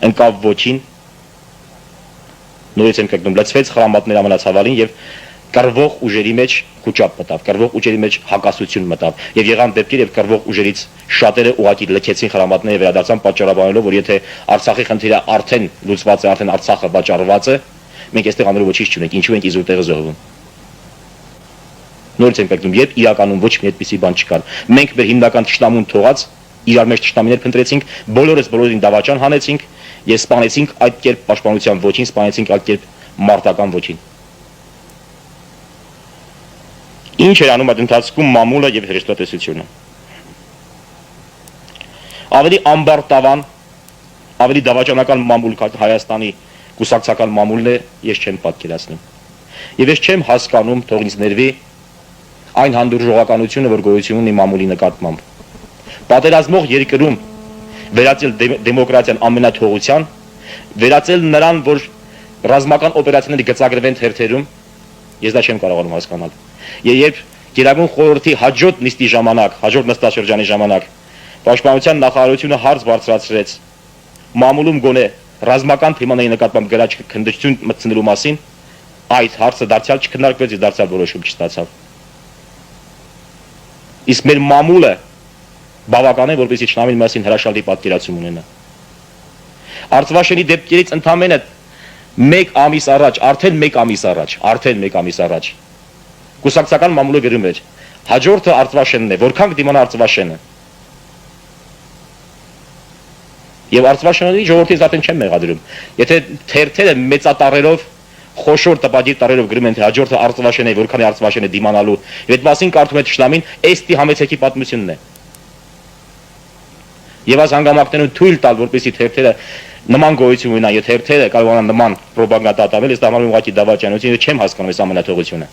ընկավ ոչին, նորից եմ կգնում, լցվեց խրամատներ ամենացավալին եւ կռվող ուժերի մեջ քուճապ մտավ, կռվող ուժերի մեջ հակասություն մտավ եւ եղան դեպքեր, եւ կռվող ուժերից շատերը ուղղակի լքեցին խրամատները վերադարձան պատճառաբանելով, որ եթե Արցախի խնդիրը արդեն լուծված է, արդեն Արցախը վաճառված է, մենք այստեղ անելու ոչինչ չունենք, ինչու ենք իզուր տեղը զոհվում։ Նորից եմ կգնում, երբ իրականում ոչ մի այդպիսի բան չկար։ Մենք մեր հիմնական ճշտամուն թողած իրար մեջ ճշտամիներ փնտրեցինք, բոլորին դավաճան հանեցինք եւ սպանեցինք այդ կերպ պաշտպանության ոչին, սպանեցինք այդ կերպ մարտական ոչին։ Ինչ էր անում այդ ընթացքում մամուլը եւ հրեշտատեսությունը։ Ավելի ամբարտավան, ավելի դավաճանական մամուլ Հայաստանի կուսակցական մամուլն է, ես չեմ պատկերացնում։ Եվ ես չեմ հասկանում, թող ինձ ներվի, այն հանդուրժողականությունը, որ գոյություն ունի մամուլի նկատմամբ։ Պատերազմող երկրում վերածել դեմոկրատիան ամենաթողության, վերածել նրան, որ ռազմական օպերացիաների գծագրվեն թերթերում, ես դա չեմ կարողանում հասկանալ։ Եվ երբ Գերագույն խորհրդի հաջորդ նիստի ժամանակ, հաջորդ նստաշրջանի ժամանակ Պաշտպանության նախարարությունը հարց բարձրացրեց մամուլում գոնե ռազմական թեմաների նկատմամբ գրած քննություն մտցնելու մասին, այդ հարցը դարձյալ չքննարկվեց, դարձյալ որոշում չստացավ։ Իսկ մեր մամուլը բավական է, որպեսզի ճշնամին մասին հրաշալի պատկերացում ունենա։ Արցվաշենի դեպքերից ընդամենը մեկ ամիս առաջ, արդեն մեկ ամիս առաջ կուսակցական մամուլը գրում էր, հաջորդը Արցվաշենն է, որքան կդիմանա Արցվաշենը։ Եվ Արցվաշենի ժողովրդից արդեն չեմ մեղադրում։ Եթե թերթերը մեծատառերով, խոշոր տպագիր տառերով գրում են, թե հաջորդը Արցվաշենն է, որքան է Արցվաշենը դիմանալու, եւ այդ մասին կարդում է ճշտամին, էստի համեցեքի պատմությունն է։ Եվ այս հանգամանքներուն թույլ տալ, որպեսզի թերթերը նման գոյություն ունենան, եւ թերթերը կարողանան նման ռոպագանդա տանել, ես դա համարում եմ ուղղակի դավաճանություն, եւ չեմ հասկանում այս ամենաթողությունը։